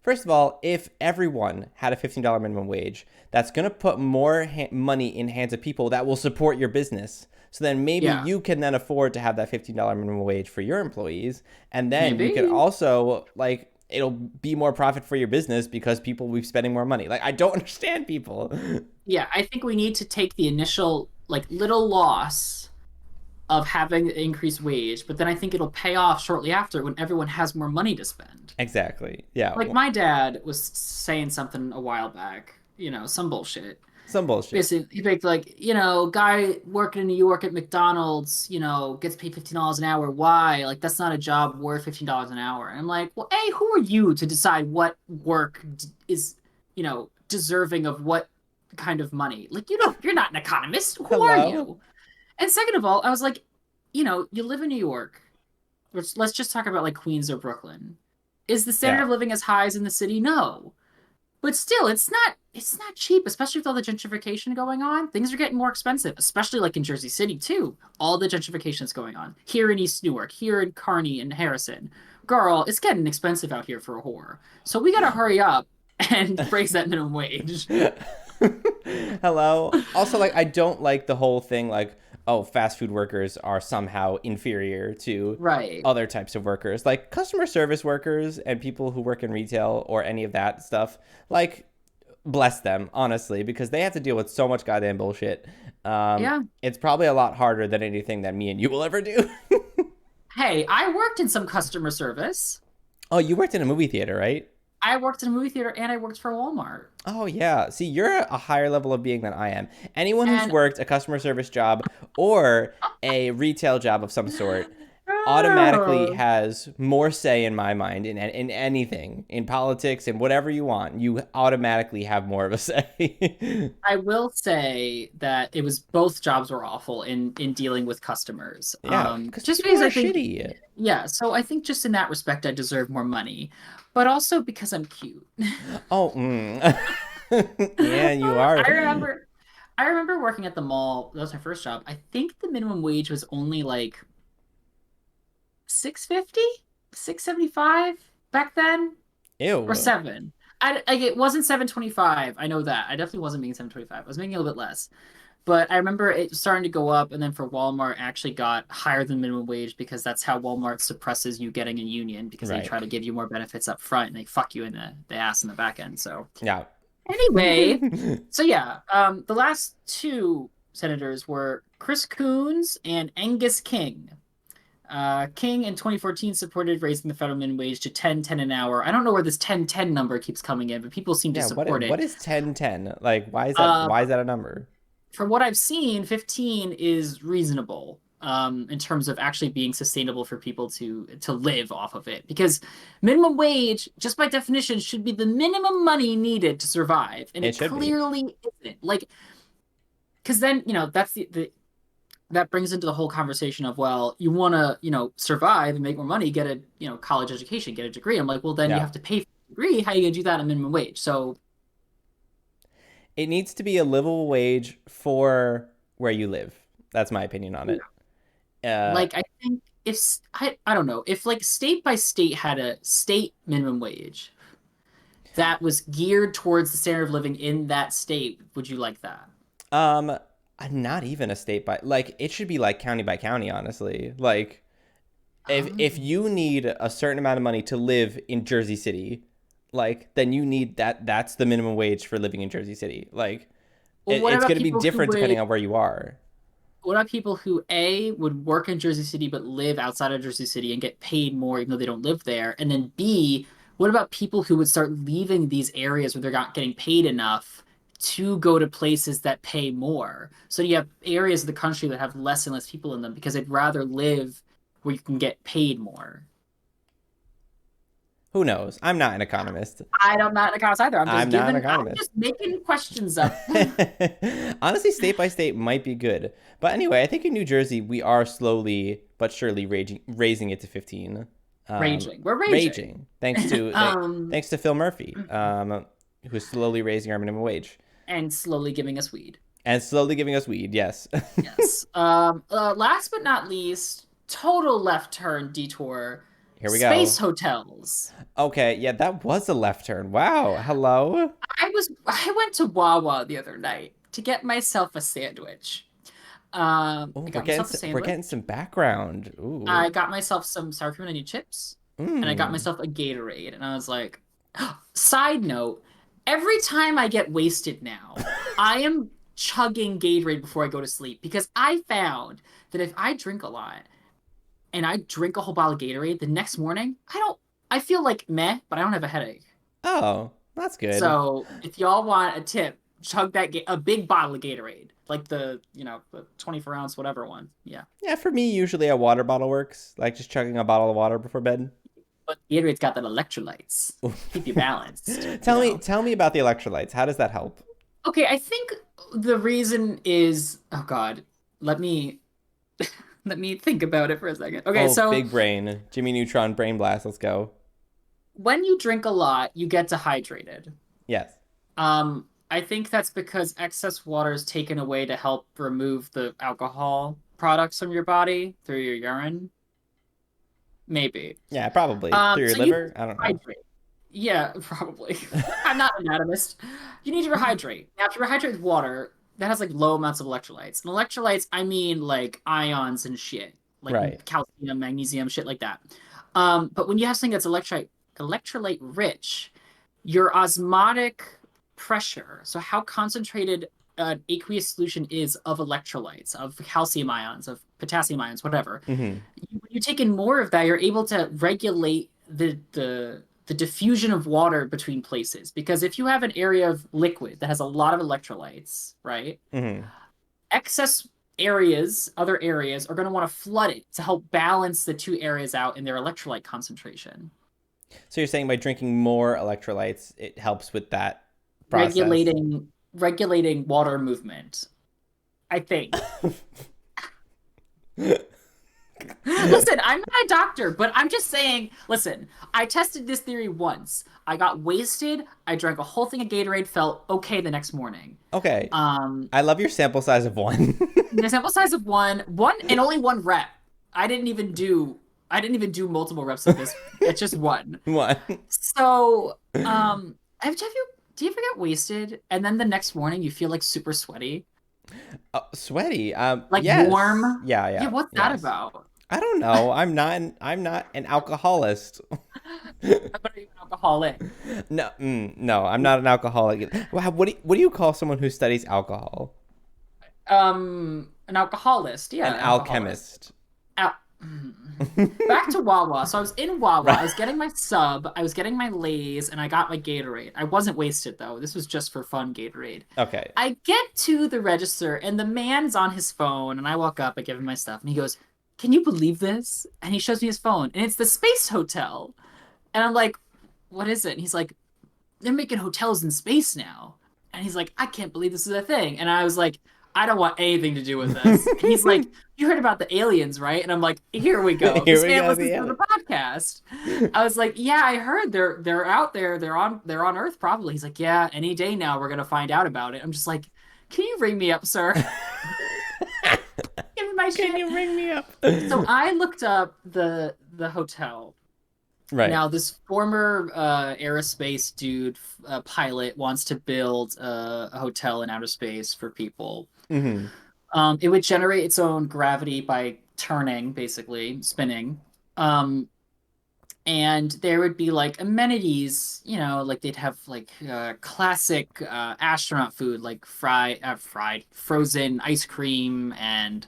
First of all, if everyone had a $15 minimum wage, that's going to put more money in hands of people that will support your business. So then maybe Yeah. you can then afford to have that $15 minimum wage for your employees. And then you can Maybe. also, like, it'll be more profit for your business because people will be spending more money. Like, I don't understand people. Yeah, I think we need to take the initial like little loss of having an increased wage, but then I think it'll pay off shortly after when everyone has more money to spend. Exactly. Yeah. Like my dad was saying something a while back, some bullshit. Some bullshit. Basically, he picked like, guy working in New York at McDonald's, gets paid $15 an hour. Why? Like that's not a job worth $15 an hour. And I'm like, well, A, who are you to decide what work is, deserving of what kind of money? Like you're not an economist. Who are Hello? you? And second of all, I was like, you live in New York. Let's just talk about like Queens or Brooklyn. Is the standard Yeah. of living as high as in the city? No. But still, it's not cheap, especially with all the gentrification going on. Things are getting more expensive, especially like in Jersey City too. All the gentrification is going on. Here in East Newark, here in Kearney and Harrison. Girl, it's getting expensive out here for a whore. So we gotta hurry up and raise that minimum wage. Hello. Also, like, I don't like the whole thing, like, oh, fast food workers are somehow inferior to Right. other types of workers. Like, customer service workers and people who work in retail or any of that stuff, like, bless them, honestly, because they have to deal with so much goddamn bullshit. Yeah. It's probably a lot harder than anything that me and you will ever do. Hey, I worked in some customer service. Oh, you worked in a movie theater, right? I worked in a movie theater and I worked for Walmart. Oh yeah. See, you're a higher level of being than I am. Anyone who's And worked a customer service job or a retail job of some sort automatically oh, has more say in my mind in anything, in politics and whatever you want. You automatically have more of a say. I will say that it was both jobs were awful in dealing with customers. Yeah, because Just people because are I think, shitty. yeah. So I think just in that respect, I deserve more money, but also because I'm cute. Oh, yeah, you are. I remember, I remember working at the mall. That was my first job. I think the minimum wage was only like 650, 675 back then, or Ew. seven. Like it wasn't 725. I know that. I definitely wasn't making 725. I was making a little bit less. But I remember it starting to go up, and then for Walmart, actually got higher than minimum wage because that's how Walmart suppresses you getting a union because they Right. try to give you more benefits up front and they fuck you in the ass in the back end. So Yeah. anyway, so yeah, the last two senators were Chris Coons and Angus King. King in 2014 supported raising the federal minimum wage to 10.10 an hour. I don't know where this 10.10 number keeps coming in, but people seem to Yeah, support what it. is 1010? Like Uh, why is that a number? from what I've seen, 15 is reasonable in terms of actually being sustainable for people to live off of it. Because minimum wage, just by definition, should be the minimum money needed to survive, and It it should be. clearly isn't. Like, because then that's the that brings into the whole conversation of, well, you want to survive and make more money, get a college education, get a degree. I'm like, well, then you Yeah. have to pay for the degree. How are you gonna do that at minimum wage? So It needs to be a livable wage for where you live. That's my opinion on it. Uh, like I think if I don't know if like state by state had a state minimum wage that was geared towards the standard of living in that state, would you like that? um, not even a state by like it should be like county by county, honestly. Like if Um, you need a certain amount of money to live in Jersey City, like then you need that's the minimum wage for living in Jersey City. Like well, what it's about going to be people who different would? depending on where you are. What about people who A would work in Jersey City but live outside of Jersey City and get paid more even though they don't live there? And then B, what about people who would start leaving these areas where they're not getting paid enough to go to places that pay more? So you have areas of the country that have less and less people in them because they'd rather live where you can get paid more. Who knows? I'm not an economist. I'm not an economist either. I'm not an I'm economist. just making questions up. Honestly, state by state might be good. But anyway, I think in New Jersey, we are slowly but surely raising it to 15. Raging. We're raging. Raging. um, Thanks to Phil Murphy. who's slowly raising our minimum wage and slowly giving us weed. and slowly giving us weed. Yes. Yes. Last but not least, total left turn detour, Here we space go. hotels. Okay, yeah, that was a left turn. Wow. Hello. I went to Wawa the other night to get myself a sandwich. Oh, I got myself a we're getting sandwich. some background. Ooh. I got myself some sour cream and onion chips, and I got Mm. myself a Gatorade. And I was like, side note, every time I get wasted now, I am chugging Gatorade before I go to sleep because I found that if I drink a lot and I drink a whole bottle of Gatorade, the next morning, I feel like meh, but I don't have a headache. Oh, that's good. So if y'all want a tip, chug a big bottle of Gatorade, like the 24-ounce whatever one. Yeah. Yeah, for me, usually a water bottle works. Like just chugging a bottle of water before bed. But Gatorade's got that electrolytes. Keep you balanced, you know. Tell me about the electrolytes. How does that help? Okay, I think the reason is, oh God, let me let me think about it for a second. Okay, Oh, so big brain. Jimmy Neutron brain blast. Let's go. when you drink a lot, you get dehydrated. Yes. I think that's because excess water is taken away to help remove the alcohol products from your body through your urine. Maybe. Yeah, probably. Through your So you liver? I don't know. hydrate. Yeah, probably. I'm not an anatomist. You need to rehydrate. Now, if you rehydrate with water, that has like low amounts of electrolytes. And electrolytes, I mean like ions and shit, like Right. calcium, magnesium, shit like that. But when you have something that's electrolyte rich, your osmotic pressure, so how concentrated an aqueous solution is of electrolytes, of calcium ions, of potassium ions, whatever, Hmm. when you take in more of that, you're able to regulate the diffusion of water between places. Because if you have an area of liquid that has a lot of electrolytes, right? Hmm. Excess other areas are going to want to flood it to help balance the two areas out in their electrolyte concentration. So you're saying by drinking more electrolytes, it helps with that process? Regulating water movement, I think. Listen, I'm not a doctor, but I'm just saying, listen, I tested this theory once. I got wasted, I drank a whole thing of Gatorade, felt okay the next morning. Okay. Um, I love your sample size of one. the sample size of one and only one rep. I didn't even do I didn't even do multiple reps of this. It's just one. One. So, do you ever get wasted and then the next morning you feel like super sweaty? Sweaty. Like Yes. warm? Yeah, Yeah, yeah. what's that Yes. about? I don't know. I'm not an alcoholist. But are you an alcoholic? No, no, I'm not an alcoholic. Wow, what do you call someone who studies alcohol? An alcoholist. An Yeah, an alcoholist. alchemist. Al- Back to Wawa. So I was in Wawa. I was getting my sub. I was getting my Lay's, and I got my Gatorade. I wasn't wasted though. This was just for fun Gatorade. Okay. I get to the register, and the man's on his phone, and I walk up. I give him my stuff, and he goes, "Can you believe this?" And he shows me his phone, and it's the Space Hotel. And I'm like, "What is it?" And he's like, "They're making hotels in space now." And he's like, "I can't believe this is a thing." And I was like, "I don't want anything to do with this." And he's like, "You heard about the aliens, right?" And I'm like, "Here we go." Here This we man go. listens to the podcast. I was like, "Yeah, I heard they're out there. They're on Earth probably." He's like, "Yeah, any day now we're gonna find out about it." I'm just like, "Can you ring me up, sir? Give me my Can shit." you ring me up? So I looked up the hotel. Right. Now, this former aerospace dude, pilot, wants to build a hotel in outer space for people. Mm-hmm. It would generate its own gravity by turning, basically, spinning. Um, and there would be like amenities, like they'd have like classic astronaut food, like frozen ice cream and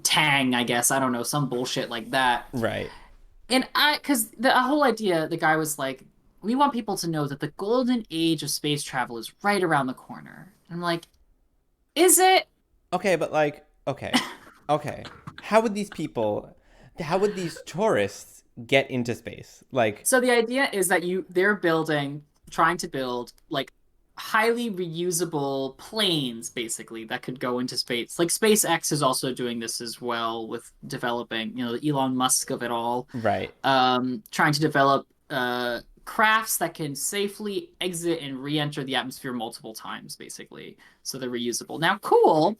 Tang, I guess. I don't know, some bullshit like that. Right. Because the whole idea, the guy was like, we want people to know that the golden age of space travel is right around the corner. I'm like, is it? Okay, but like, okay. How would these tourists get into space? Like, So the idea is that they're trying to build like highly reusable planes, basically, that could go into space. Like SpaceX is also doing this as well with developing, the Elon Musk of it all, right. trying to develop crafts that can safely exit and re-enter the atmosphere multiple times, basically. So they're reusable. Now, cool.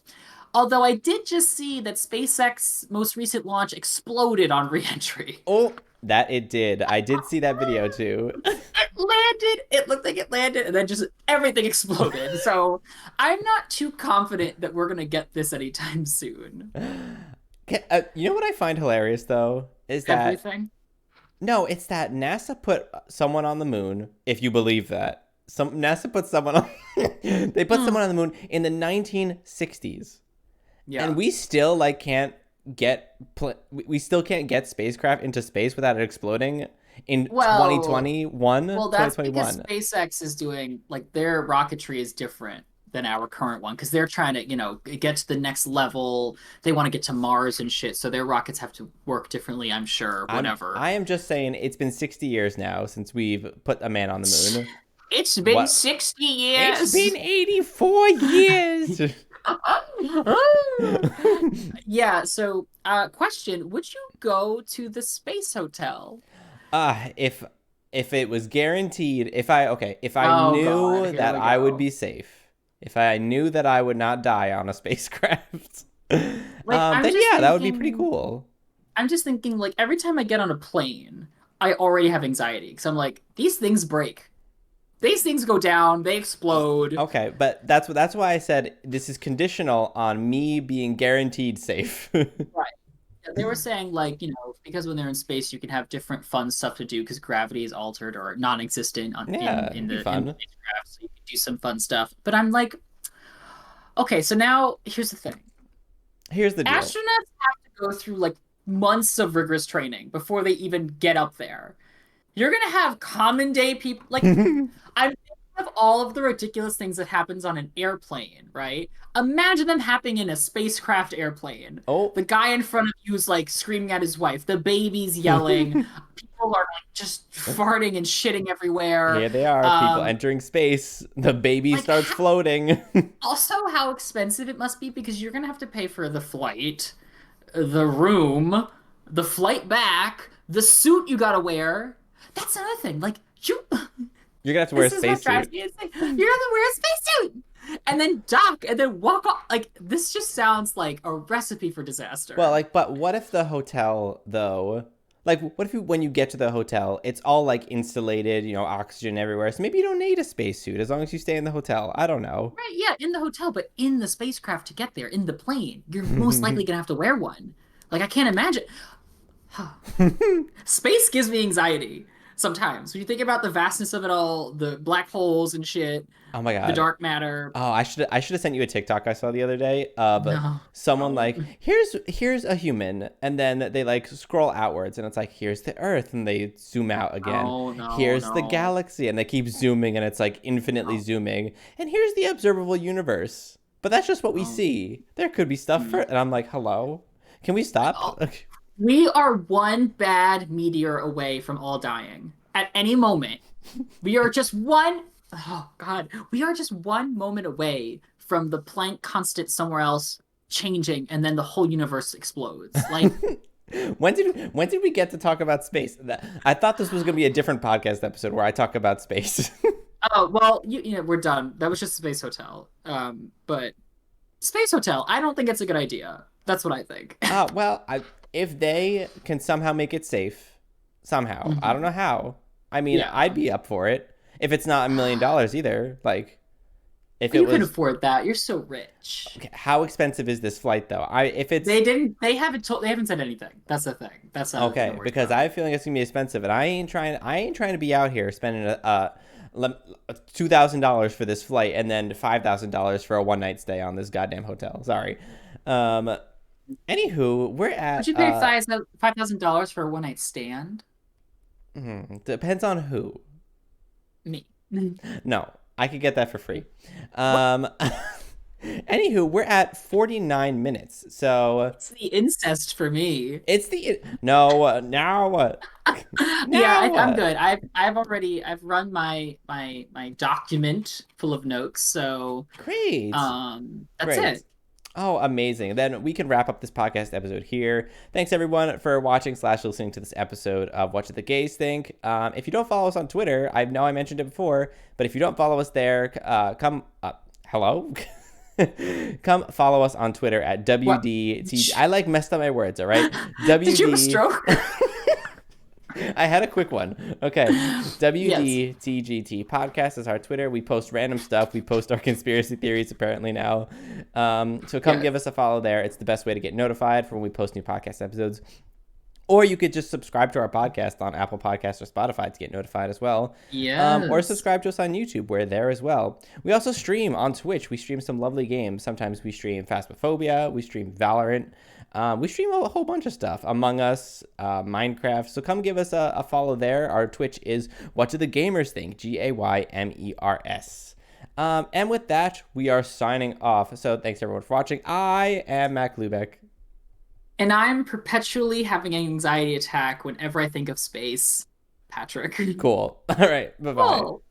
Although I did just see that SpaceX most recent launch exploded on re-entry. Oh, that it did. I did see that video too. It landed. It looked like it landed, and then just everything exploded. So I'm not too confident that we're gonna get this anytime soon. You know what I find hilarious though is that Everything. no, it's that NASA put someone on the moon. If you believe that, some NASA put someone on. They put Hmm. someone on the moon in the 1960s, and Yeah. we still like can't get we still can't get spacecraft into space without it exploding in Well, 2021 well, that's because 2021. SpaceX is doing like their rocketry is different than our current one because they're trying to, get to the next level. They want to get to Mars and shit, so their rockets have to work differently, I'm sure. Whatever. I am just saying it's been 60 years now since we've put a man on the moon. It's been What? 60 It's years. been 84 years. Yeah, so question, would you go to the space hotel? If it was guaranteed, if I Oh God, knew here that we I would go. be safe, if I knew that I would not die on a spacecraft, Like then yeah, that would be pretty cool. I'm just thinking like every time I get on a plane, I already have anxiety because I'm like, these things break. These things go down, they explode. Okay, but that's why I said this is conditional on me being guaranteed safe. Right. They were saying like, because when they're in space, you can have different fun stuff to do because gravity is altered or non-existent Yeah, in it'd be the fun. spacecraft, so you can do some fun stuff. But I'm like, okay, so now here's the thing. Here's the deal. Astronauts have to go through like months of rigorous training before they even get up there. You're gonna have common day people like I'm thinking of all of the ridiculous things that happens on an airplane, right? Imagine them happening in a spacecraft airplane. Oh, The guy in front of you is like screaming at his wife. The baby's yelling. People are like just farting and shitting everywhere. here they are, people Um, entering space. The baby like starts floating. also how expensive it must be because you're gonna have to pay for the flight, the room, the flight back, the suit you gotta wear. That's another thing. Like you You're gonna have to wear a This is what drives spacesuit. me insane. You're gonna wear a spacesuit and then dock and then walk off. Like this just sounds like a recipe for Well, disaster. like, but what if the hotel though? Like, what if when you get to the hotel, it's all like insulated, oxygen everywhere. So maybe you don't need a spacesuit as long as you stay in the hotel. I don't know. Right? Yeah, in the hotel, but in the spacecraft to get there, in the plane, you're most likely gonna have to wear one. Like I can't imagine. Space gives me anxiety sometimes. When you think about the vastness of it all, the black holes and shit, Oh my the god. dark matter. Oh, I should have sent you a TikTok I saw the other day of No, someone like, don't. here's a human, and then they like scroll outwards and it's like, here's the Earth, and they zoom out again. No, no, Here's the no, galaxy, and they keep zooming and it's like infinitely no, zooming. And here's the observable universe. But that's just what we no. see. There could be stuff for Mm. and I'm like, hello? Can we stop? Oh, we are one bad meteor away from all dying. At any moment, we are just one. Oh God, we are just one moment away from the Planck constant somewhere else changing, and then the whole universe explodes. Like, When did we get to talk about space? I thought this was going to be a different podcast episode where I talk about space. oh well, we're done. That was just Space Hotel. But Space Hotel, I don't think it's a good idea. That's what I think. Well, if they can somehow make it safe, somehow, I don't Mhm. know how. I mean, I'd Yeah. be up for it if it's not $1 million either. Like, if it You can was, afford that. You're so rich. okay, how expensive is this flight though? I if it's They haven't said anything. That's the thing. That's another thing I'm okay worried because about. I have a feeling it's gonna be expensive, and I ain't trying to be out here spending $2,000 for this flight and then $5,000 for a one night stay on this goddamn hotel. Sorry. Um. Anywho, we're Would at you pay $5,000 for a one night stand? depends on who. Me. No, I could get that for free. What? Um, anywho, we're at 49 minutes. So It's the incest for me. it's the no now what Yeah, now I'm what? good. I've run my document full of notes, so Great, that's great. it. Oh, amazing. Then we can wrap up this podcast episode here. Thanks, everyone, for watching / listening to this episode of What Do the Gays Think? If you don't follow us on Twitter, I know I mentioned it before, but if you don't follow us there, come hello? Come follow us on Twitter at What? WDT. I like messed up my words, all right? Did you have a WD. stroke? I had a quick one. Okay. Yes. WDTGT podcast is our Twitter. We post random stuff. We post our conspiracy theories apparently now. So come Yeah. give us a follow there. It's the best way to get notified for when we post new podcast episodes. Or you could just subscribe to our podcast on Apple Podcasts or Spotify to get notified as well. Or Yes. subscribe to us on YouTube. We're there as well. We also stream on Twitch. We stream some lovely games. Sometimes we stream Phasmophobia. We stream Valorant. We stream a whole bunch of stuff. Among Us, Minecraft. So come give us a follow there. Our Twitch is What Do the Gamers Think? GAYMERS. And with that, we are signing off. So thanks everyone for watching. I am Mac Lubeck. And I'm perpetually having an anxiety attack whenever I think of space, Patrick. Cool. All right. Bye bye. Oh.